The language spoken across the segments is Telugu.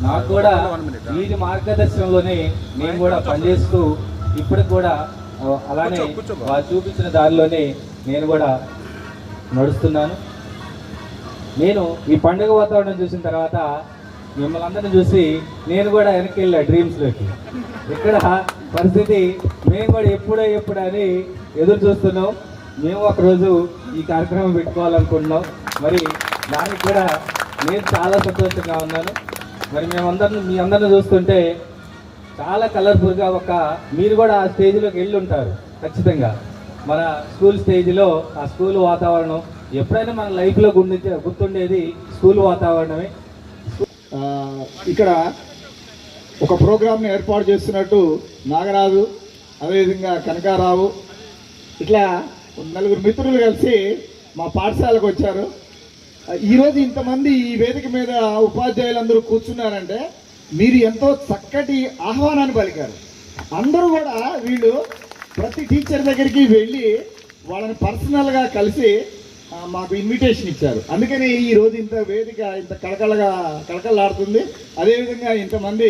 నాకు కూడా వీరి మార్గదర్శనంలోనే నేను కూడా పనిచేస్తూ ఇప్పటికి కూడా అలానే వారు చూపించిన దారిలోనే నేను కూడా నడుస్తున్నాను. నేను ఈ పండుగ వాతావరణం చూసిన తర్వాత మిమ్మల్ని అందరిని చూసి నేను కూడా వెనక్కి వెళ్ళా డ్రీమ్స్లోకి. ఇక్కడ పరిస్థితి మేము కూడా ఎప్పుడా అని ఎదురు చూస్తున్నాం. మేము ఒకరోజు ఈ కార్యక్రమం పెట్టుకోవాలనుకుంటున్నాం. మరి దానికి కూడా నేను చాలా సంతోషంగా ఉన్నాను. మరి మీ అందరిని చూస్తుంటే చాలా కలర్ఫుల్గా మీరు కూడా ఆ స్టేజ్లోకి వెళ్ళి ఉంటారు ఖచ్చితంగా. మన స్కూల్ స్టేజ్లో ఆ స్కూల్ వాతావరణం ఎప్పుడైనా మన లైఫ్లో గుర్తుండేది స్కూల్ వాతావరణమే. ఇక్కడ ఒక ప్రోగ్రామ్ని ఏర్పాటు చేస్తున్నట్టు నాగరాజు, అదేవిధంగా కనకారావు, ఇట్లా నలుగురు మిత్రులు కలిసి మా పాఠశాలకు వచ్చారు. ఈరోజు ఇంతమంది ఈ వేదిక మీద ఉపాధ్యాయులందరూ కూర్చున్నారంటే మీరు ఎంతో చక్కటి ఆహ్వానాన్ని పలికారు. అందరూ కూడా వీళ్ళు ప్రతి టీచర్ దగ్గరికి వెళ్ళి వాళ్ళని పర్సనల్గా కలిసి మాకు ఇన్విటేషన్ ఇచ్చారు. అందుకని ఈరోజు ఇంత వేదిక ఇంత కళకళలాడుతుంది. అదేవిధంగా ఇంతమంది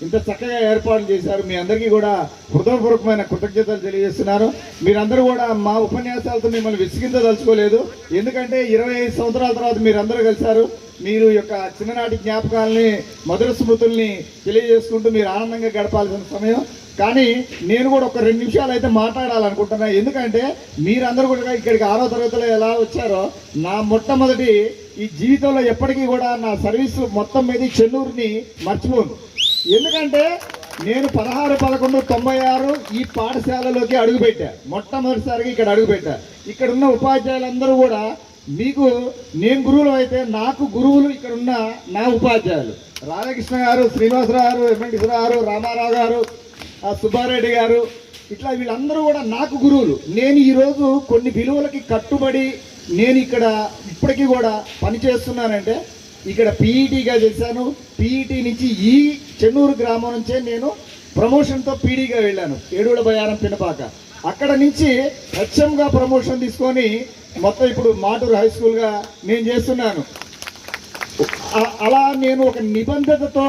ఇంత చక్కగా ఏర్పాట్లు చేశారు. మీ అందరికీ కూడా హృదయపూర్వకమైన కృతజ్ఞతలు తెలియజేస్తున్నారు. మీరందరూ కూడా మా ఉపన్యాసాలతో మిమ్మల్ని విసిగించదలుచుకోలేదు. ఎందుకంటే 25 సంవత్సరాల తర్వాత మీరందరూ కలిశారు. మీరు యొక్క చిన్ననాటి జ్ఞాపకాలని, మధుర స్మృతుల్ని తెలియజేసుకుంటూ మీరు ఆనందంగా గడపాల్సిన సమయం. కానీ నేను కూడా ఒక 2 నిమిషాలు అయితే మాట్లాడాలనుకుంటున్నా. ఎందుకంటే మీరందరూ కూడా ఇక్కడికి 6వ తరగతిలో ఎలా వచ్చారో నా మొట్టమొదటి ఈ జీవితంలో ఎప్పటికీ కూడా నా సర్వీసు మొత్తం మీద చెన్నూరుని మర్చిపోను. ఎందుకంటే నేను 16/11/96 ఈ పాఠశాలలోకి అడుగుపెట్టా. మొట్టమొదటిసారిగా ఇక్కడ అడుగుపెట్టా. ఇక్కడ ఉన్న ఉపాధ్యాయులందరూ కూడా మీకు నేను గురువులు అయితే నాకు గురువులు ఇక్కడ ఉన్న నా ఉపాధ్యాయులు రాధాకృష్ణ గారు, శ్రీనివాసరావు గారు, వెంకటేశ్వరరావు గారు, రామారావు గారు, సుబ్బారెడ్డి గారు, ఇట్లా వీళ్ళందరూ కూడా నాకు గురువులు. నేను ఈరోజు కొన్ని విలువలకి కట్టుబడి నేను ఇక్కడ ఇప్పటికీ కూడా పనిచేస్తున్నానంటే ఇక్కడ పీఈటీగా చేశాను. పీఈటీ నుంచి ఈ చెన్నూరు గ్రామం నుంచే నేను ప్రమోషన్తో పీడీగా వెళ్ళాను, ఏడూళ్ళ బయారం పినపాక. అక్కడ నుంచి హెచ్ఎంగా ప్రమోషన్ తీసుకొని మొత్తం ఇప్పుడు మాటూరు హై స్కూల్గా నేను చేస్తున్నాను. అలా నేను ఒక నిబంధనతో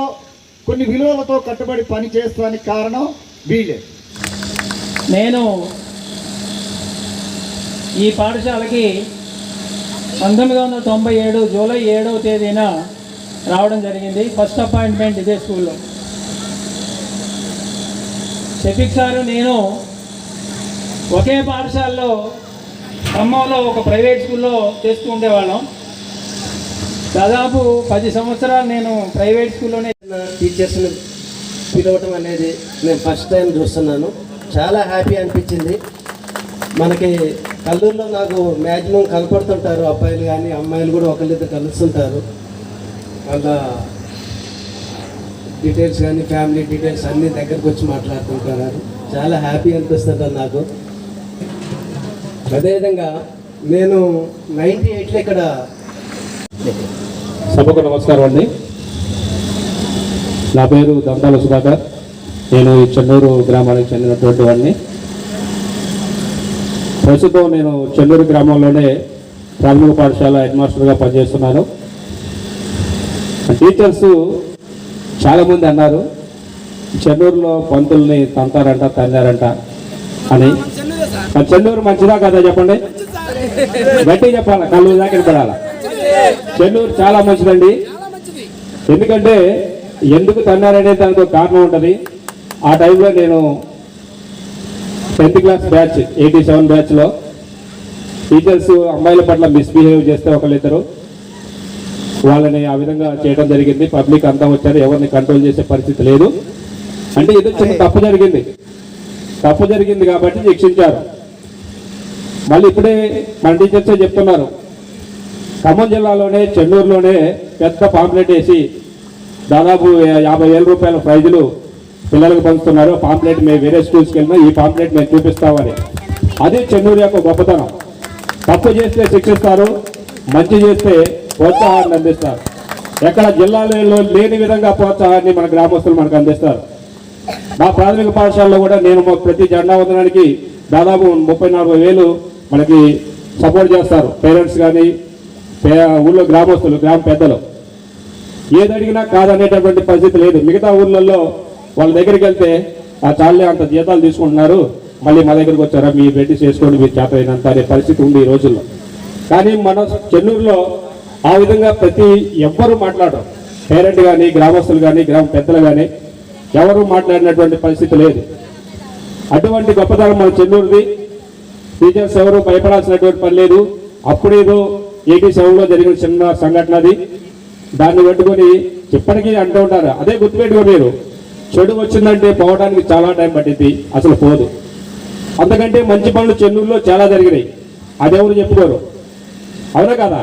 కొన్ని విలువలతో కట్టుబడి పని చేస్తానికి కారణం వీళ్ళే. నేను ఈ పాఠశాలకి 1997 జూలై 7వ తేదీన రావడం జరిగింది. ఫస్ట్ అపాయింట్మెంట్ ఇదే స్కూల్లో. షఫీక్ సారు నేను ఒకే పాఠశాలలో ఖమ్మంలో ఒక ప్రైవేట్ స్కూల్లో చేస్తూ ఉండేవాళ్ళం. దాదాపు 10 సంవత్సరాలు నేను ప్రైవేట్ స్కూల్లోనే టీచర్స్ని పిలవటం అనేది నేను ఫస్ట్ టైం చూస్తున్నాను. చాలా హ్యాపీ అనిపించింది. మనకి కల్లూరులో నాకు మ్యాక్సిమం కనపడుతుంటారు అబ్బాయిలు కానీ అమ్మాయిలు కూడా ఒకళ్ళిద్దరు కలుస్తుంటారు. వాళ్ళ డీటెయిల్స్ కానీ ఫ్యామిలీ డీటెయిల్స్ అన్నీ దగ్గరకు వచ్చి మాట్లాడుతుంటారు. చాలా హ్యాపీ అనిపిస్తుంటారు నాకు. అదేవిధంగా నేను 98లో ఇక్కడ సభకు నమస్కారం అండి. నా పేరు దంతాల సుధాకర్. నేను ఈ చెన్నూరు గ్రామానికి చెందినటువంటి వాడిని. ప్రస్తుతం నేను చెన్నూరు గ్రామంలోనే ప్రాథమిక పాఠశాల హెడ్ మాస్టర్గా పనిచేస్తున్నాను. టీచర్స్ చాలామంది అన్నారు చెన్నూరులో పంతుల్ని తంతారంట తన్నారంట అని. చెన్నూరు మంచిదా కదా చెప్పండి, గట్టిగా చెప్పాలి, కళ్ళు దాకా పడాలి. చెన్నూరు చాలా మంచిదండి. ఎందుకంటే ఎందుకు తన్నారనే దానికి ఒక కారణం ఉంటుంది. ఆ టైంలో నేను 10th క్లాస్ బ్యాచ్ 87 బ్యాచ్లో టీచర్స్ అమ్మాయిల పట్ల మిస్బిహేవ్ చేస్తే ఒకళ్ళిద్దరు వాళ్ళని ఆ విధంగా చేయడం జరిగింది. పబ్లిక్ అంతా వచ్చారు, ఎవరిని కంట్రోల్ చేసే పరిస్థితి లేదు. అంటే ఏదో చిన్న తప్పు జరిగింది కాబట్టి శిక్షించారు. మళ్ళీ ఇప్పుడే మన టీచర్సే చెప్తున్నారు, ఖమ్మం జిల్లాలోనే చెన్నూరులోనే పెద్ద పాంప్లెట్ వేసి దాదాపు 50,000 రూపాయల ప్రైజులు పిల్లలకు పంచుతున్నారు. పాంప్లెట్ మేము వేరే స్కూల్స్కి వెళ్ళినా ఈ పాంప్లెట్ మేము చూపిస్తామని. అదే చెన్నూరు యొక్క గొప్పతనం. తప్పు చేస్తే శిక్షిస్తారు, మంచి చేస్తే ప్రోత్సాహాన్ని అందిస్తారు. ఎక్కడ జిల్లాలో లేని విధంగా ప్రోత్సాహాన్ని మన గ్రామస్తులు మనకు అందిస్తారు. మా ప్రాథమిక పాఠశాలలో కూడా నేను ప్రతి జెండా వందనానికి దాదాపు 30-40 మనకి సపోర్ట్ చేస్తారు పేరెంట్స్ కానీ ఊళ్ళో గ్రామస్తులు, గ్రామ పెద్దలు. ఏది అడిగినా కాదనేటటువంటి పరిస్థితి లేదు. మిగతా ఊర్లలో వాళ్ళ దగ్గరికి వెళ్తే ఆ చాలే అంత జీతాలు తీసుకుంటున్నారు, మళ్ళీ మా దగ్గరికి వచ్చారా మీరు పెట్టి చేసుకోండి మీరు చేత అయినంత అనే పరిస్థితి ఉంది ఈ రోజుల్లో. కానీ మన చెన్నూరులో ఆ విధంగా ఎవ్వరూ మాట్లాడరు. పేరెంట్ కానీ, గ్రామస్తులు కానీ, గ్రామ పెద్దలు కానీ ఎవరు మాట్లాడినటువంటి పరిస్థితి లేదు. అటువంటి గొప్పతనం మన చెన్నూరుది. టీచర్స్ ఎవరు భయపడాల్సినటువంటి పని లేదు. అప్పుడేదో 87లో జరిగిన చిన్న సంఘటన అది, దాన్ని పట్టుకొని ఇప్పటికీ అంటూ ఉంటారు. అదే గుర్తుపెట్టుకోండి, మీరు చెడు వచ్చిందంటే పోవడానికి చాలా టైం పట్టింది, అసలు పోదు. అంతకంటే మంచి పనులు చెన్నూరులో చాలా జరిగినాయి, అదెవరు చెప్పుకోరు. అవునా కదా?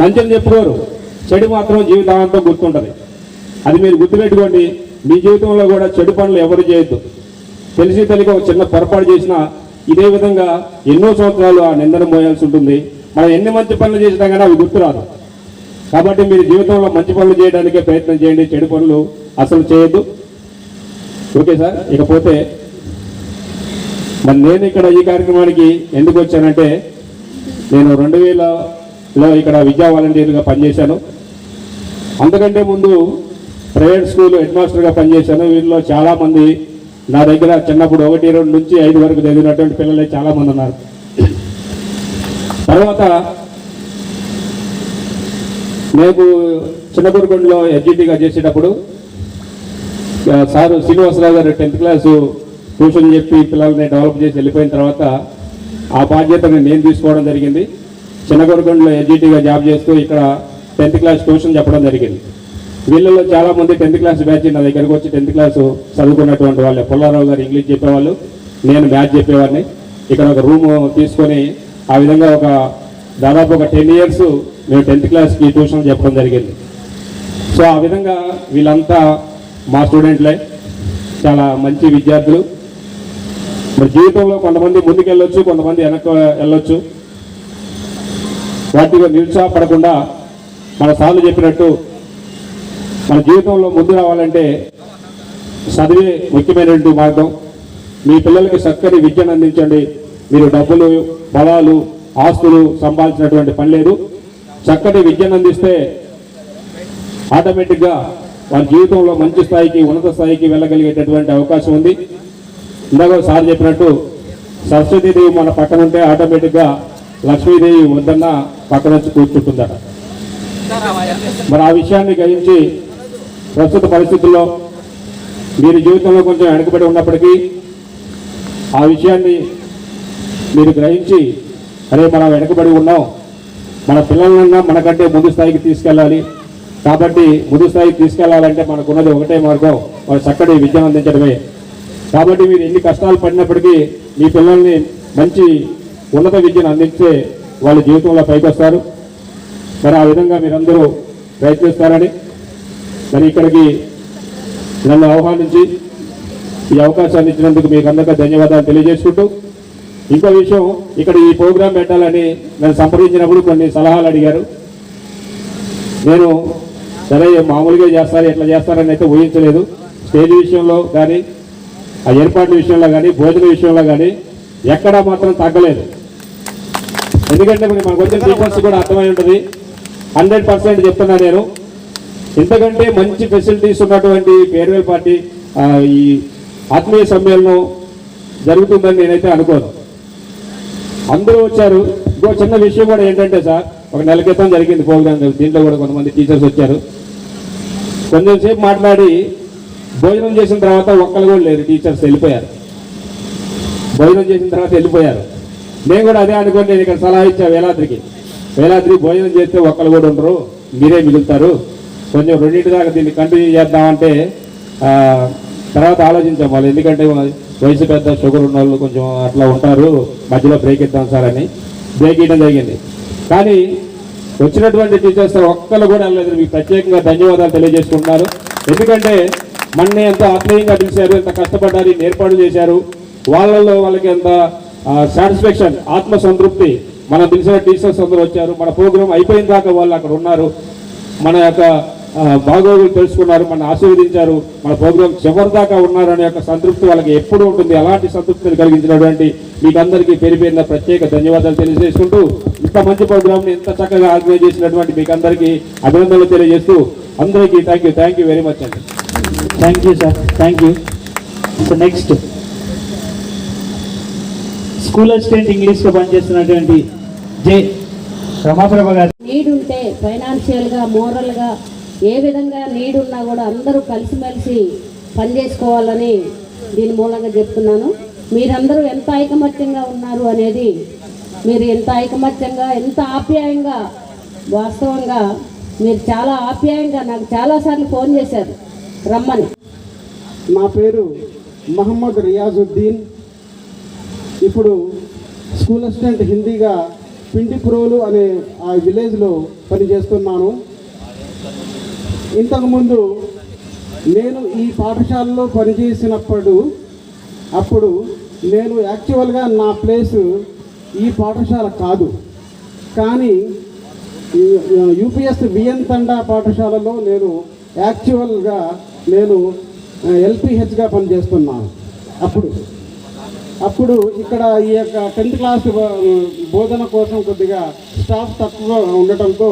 మంచిని చెప్పుకోరు, చెడు మాత్రం జీవితాంతం గుర్తుంటుంది. అది మీరు గుర్తుపెట్టుకోండి. మీ జీవితంలో కూడా చెడు పనులు ఎవరు చేయొద్దు. తెలిసి తెలియక ఒక చిన్న పొరపాటు చేసినా ఇదే విధంగా ఎన్నో సంవత్సరాలు ఆ నిందన మోయాల్సి ఉంటుంది. మనం ఎన్ని మంచి పనులు చేసినా కానీ అవి గుర్తురాదు. కాబట్టి మీరు జీవితంలో మంచి పనులు చేయడానికే ప్రయత్నం చేయండి, చెడు పనులు అసలు చేయొద్దు. Okay sir. ఇకపోతే మరి నేను ఇక్కడ ఈ కార్యక్రమానికి ఎందుకు వచ్చానంటే, నేను 2000లో ఇక్కడ విద్యా వాలంటీర్గా పనిచేశాను. అంతకంటే ముందు ప్రైవేట్ స్కూల్ హెడ్ మాస్టర్గా పనిచేశాను. వీళ్ళలో చాలామంది నా దగ్గర చిన్నప్పుడు 1, 2 నుంచి 5 వరకు చదివినటువంటి పిల్లలే చాలామంది ఉన్నారు. తర్వాత మేము చిన్నపూరుకొండలో ఎడ్జిటీగా చేసేటప్పుడు సారు శ్రీనివాసరావు గారు 10th క్లాసు ట్యూషన్ చెప్పి పిల్లల్ని డెవలప్ చేసి వెళ్ళిపోయిన తర్వాత ఆ బాధ్యతను నేను తీసుకోవడం జరిగింది. చిన్నపూరుకొండలో ఎడ్జిటీగా జాబ్ చేస్తూ ఇక్కడ 10th క్లాస్ ట్యూషన్ చెప్పడం జరిగింది. వీళ్ళలో చాలామంది 10th క్లాస్ బ్యాచ్ నా దగ్గరకు వచ్చి 10th క్లాసు చదువుకున్నటువంటి వాళ్ళే. పుల్లారావు గారు ఇంగ్లీష్ చెప్పేవాళ్ళు, నేను మ్యాథ్స్ చెప్పేవాడిని. ఇక్కడ ఒక రూమ్ తీసుకొని ఆ విధంగా దాదాపు ఒక 10 years మేము 10th క్లాస్కి ట్యూషన్ చెప్పడం జరిగింది. సో ఆ విధంగా వీళ్ళంతా మా స్టూడెంట్లే, చాలా మంచి విద్యార్థులు. మరి జీవితంలో కొంతమంది ముందుకు వెళ్ళొచ్చు, కొంతమంది వెనక్కి వెళ్ళొచ్చు. వాటిగా నిరుత్సాహపడకుండా మన సార్లు చెప్పినట్టు మన జీవితంలో ముందు రావాలంటే చదివే ముఖ్యమైనటువంటి మార్గం. మీ పిల్లలకి చక్కని విద్యను అందించండి. మీరు డబ్బులు, బలాలు, ఆస్తులు సంపాదించినటువంటి పని లేదు. చక్కటి విద్యను అందిస్తే ఆటోమేటిక్గా వారి జీవితంలో మంచి స్థాయికి, ఉన్నత స్థాయికి వెళ్ళగలిగేటటువంటి అవకాశం ఉంది. ఇందాక సార్ చెప్పినట్టు సరస్వతీదేవి మన పక్కన ఉంటే ఆటోమేటిక్గా లక్ష్మీదేవి వద్దన్న పక్కన వచ్చి కూర్చుంటుందట. మరి ఆ విషయాన్ని గ్రహించి ప్రస్తుత పరిస్థితుల్లో మీరు జీవితంలో కొంచెం వెనకబడి ఉన్నప్పటికీ ఆ విషయాన్ని మీరు గ్రహించి, అరే మనం వెనకబడి ఉన్నాం, మన పిల్లలన్నా మనకంటే ముందు స్థాయికి తీసుకెళ్ళాలి. కాబట్టి ముందు స్థాయికి తీసుకెళ్లాలంటే మనకున్నది ఒకటే మార్గం, వాళ్ళ చక్కటి విద్యను అందించడమే. కాబట్టి మీరు ఎన్ని కష్టాలు పడినప్పటికీ మీ పిల్లల్ని మంచి ఉన్నత విద్యను అందించే వాళ్ళ జీవితంలో పైకి వస్తారు. మరి ఆ విధంగా మీరందరూ ప్రయత్నిస్తారని మరి ఇక్కడికి నన్ను ఆహ్వానించి ఈ అవకాశాన్ని ఇచ్చినందుకు మీకు అందరికీ ధన్యవాదాలు తెలియజేసుకుంటూ, ఇంకో విషయం, ఇక్కడ ఈ ప్రోగ్రాం పెట్టాలని నన్ను సంప్రదించినప్పుడు కొన్ని సలహాలు అడిగారు. నేను సరే మామూలుగా చేస్తారు, ఎట్లా చేస్తారని అయితే ఊహించలేదు. స్టేజ్ విషయంలో కానీ, ఆ ఏర్పాట్ల విషయంలో కానీ, భోజన విషయంలో కానీ ఎక్కడా మాత్రం తగ్గలేదు. ఎందుకంటే మనకు వచ్చిన టీచర్స్ కూడా అర్థమై ఉంటుంది. 100% చెప్తున్నా నేను. ఇంతకంటే మంచి ఫెసిలిటీస్ ఉన్నటువంటి ఫేర్వెల్ పార్టీ, ఈ ఆత్మీయ సమ్మేళనం జరుగుతుందని నేనైతే అనుకోను. అందరూ వచ్చారు. ఇంకో చిన్న విషయం కూడా ఏంటంటే సార్, ఒక నెల క్రితం జరిగింది ప్రోగ్రామ్. దీంట్లో కూడా కొంతమంది టీచర్స్ వచ్చారు. కొంచెం సేపు మాట్లాడి భోజనం చేసిన తర్వాత ఒక్కరు కూడా లేరు, టీచర్స్ వెళ్ళిపోయారు. భోజనం చేసిన తర్వాత వెళ్ళిపోయారు. నేను కూడా అదే అనుకోని నేను ఇక్కడ సలహా ఇచ్చా వేలాద్రి భోజనం చేస్తే ఒక్కరు కూడా ఉండరు, మీరే మిగులుతారు. కొంచెం 2 దాకా దీన్ని కంటిన్యూ చేద్దామంటే తర్వాత ఆలోచించాం వాళ్ళు. ఎందుకంటే వయసు పెద్ద, షుగర్ ఉన్న వాళ్ళు కొంచెం అట్లా ఉంటారు, మధ్యలో బ్రేక్ ఇద్దాం సార్ అని బ్రేక్ ఇవ్వడం జరిగింది. కానీ వచ్చినటువంటి టీచర్స్ ఒక్కరు కూడా వెళ్ళలేదు. మీకు ప్రత్యేకంగా ధన్యవాదాలు తెలియజేసుకుంటున్నారు. ఎందుకంటే మనని ఎంతో ఆత్మీయంగా పిలిచారు, ఎంత కష్టపడ్డారు, ఏర్పాటు చేశారు. వాళ్ళల్లో వాళ్ళకి ఎంత సాటిస్ఫాక్షన్, ఆత్మ సంతృప్తి. మనం పిలిచిన టీచర్స్ అందరూ వచ్చారు. మన ప్రోగ్రాం అయిపోయిన దాకా వాళ్ళు అక్కడ ఉన్నారు. మన యొక్క బాగోగులు తెలుసుకున్నారు, మన ఆశీర్వదించారు, మన ప్రోగ్రాం చివరి దాకా ఉన్నారు అనే యొక్క సంతృప్తి వాళ్ళకి ఎప్పుడు ఉంటుంది. అలాంటి సంతృప్తిని కలిగించినటువంటి మీకు అందరికీ పేరుపేరున ప్రత్యేక ధన్యవాదాలు తెలియజేసుకుంటూ, ఇంత మంచి ప్రోగ్రామ్ని ఇంత చక్కగా ఆర్గనైజ్ చేసినటువంటి మీకు అందరికీ అభినందనలు తెలియజేస్తూ అందరికీ థ్యాంక్ యూ వెరీ మచ్ అండి. Thank you sir, thank you. So next school assistant ఇంగ్లీష్లో పనిచేస్తున్నటువంటి జే రమాప్రభ గారు. నీడ్ ఉంటే ఫైనాన్షియల్గా, మోరల్గా ఏ విధంగా నీడ్ ఉన్నా కూడా అందరూ కలిసిమెలిసి పనిచేసుకోవాలని దీని మూలంగా చెప్తున్నాను. మీరందరూ ఎంత ఐకమత్యంగా ఉన్నారు అనేది, మీరు ఎంత ఐకమత్యంగా, ఎంత ఆప్యాయంగా, వాస్తవంగా మీరు చాలా ఆప్యాయంగా నాకు చాలాసార్లు ఫోన్ చేశారు రమ్మని. నా పేరు మహమ్మద్ రియాజుద్దీన్. ఇప్పుడు స్కూల్ అసిస్టెంట్ హిందీగా పిండిప్రోలు అనే ఆ విలేజ్లో పనిచేస్తున్నాను. ఇంతకుముందు నేను ఈ పాఠశాలలో పనిచేసినప్పుడు నేను యాక్చువల్గా నా ప్లేసు ఈ పాఠశాల కాదు, కానీ యూపీఎస్ విఎన్ తండా పాఠశాలలో నేను ఎల్పిహెచ్గా పనిచేస్తున్నాను. అప్పుడు ఇక్కడ ఈ యొక్క 10th క్లాస్ బోధన కోసం కొద్దిగా స్టాఫ్ తక్కువ ఉండటంతో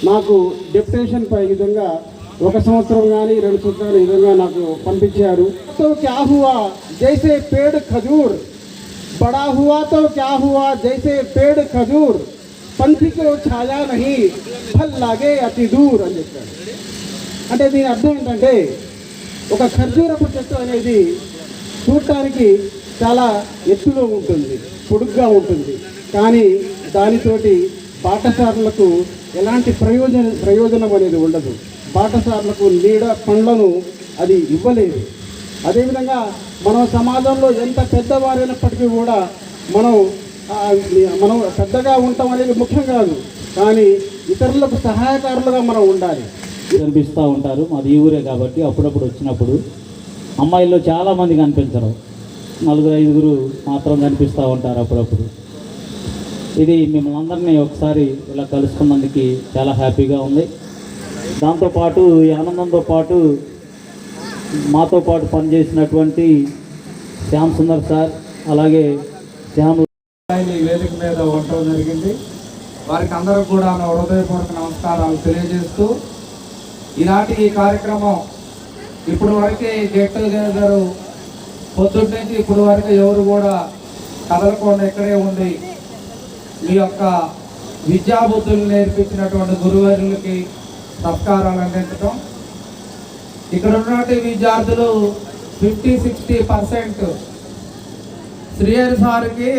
నాకు డెప్యుటేషన్ పై విధంగా 1 సంవత్సరం కానీ 2 సంవత్సరాలు ఈ విధంగా నాకు పంపించారు. తో క్యా హువా జైసే పేడ్ ఖజూర్, బడా హువా తో క్యా హువా జైసే పేడ్ ఖజూర్, పంథికో ఛాయా నహీ ఫల్ లాగే అతి దూర్ అని చెప్పాడు. అంటే దీని అర్థం ఏంటంటే, ఒక ఖర్జూరపు చెట్టు అనేది చూడటానికి చాలా ఎత్తులో ఉంటుంది, పొడుగ్గా ఉంటుంది, కానీ దానితోటి బాటసారులకు ఎలాంటి ప్రయోజనం అనేది ఉండదు. బాటసారులకు నీడ పండ్లను అది ఇవ్వలేదు. అదేవిధంగా మనం సమాజంలో ఎంత పెద్దవారైనప్పటికీ కూడా మనం పెద్దగా ఉండటం అనేది ముఖ్యం కాదు, కానీ ఇతరులకు సహాయకారులుగా మనం ఉండాలి. కనిపిస్తూ ఉంటారు. మాది ఈ ఊరే కాబట్టి అప్పుడప్పుడు వచ్చినప్పుడు అమ్మాయిల్లో చాలామంది కనిపించరు, 4-5 మాత్రం కనిపిస్తూ ఉంటారు అప్పుడప్పుడు. ఇది మిమ్మల్ని అందరినీ ఒకసారి ఇలా కలుసుకున్నందుకు చాలా హ్యాపీగా ఉంది. దాంతోపాటు ఈ ఆనందంతో పాటు మాతో పాటు పనిచేసినటువంటి శ్యామ్ సుందర్ సార్, అలాగే శ్యామ్ ఈ వేదిక మీద ఉండటం జరిగింది. వారికి అందరూ కూడా నా హృదయపూర్వక నమస్కారాలు తెలియజేస్తూ, ఈనాటి ఈ కార్యక్రమం ఇప్పుడు వరకే గెట్ టుగెదర్ పొద్దుటి నుంచి ఇప్పుడు వరకు ఎవరు కూడా కదలకుండా ఇక్కడే ఉండి మీ యొక్క విద్యాబుద్ధులు నేర్పించినటువంటి గురువులకి సత్కారాలు అందించడం. ఇక్కడ ఉన్నటువంటి విద్యార్థులు 50-60% శ్రీహరి సార్కి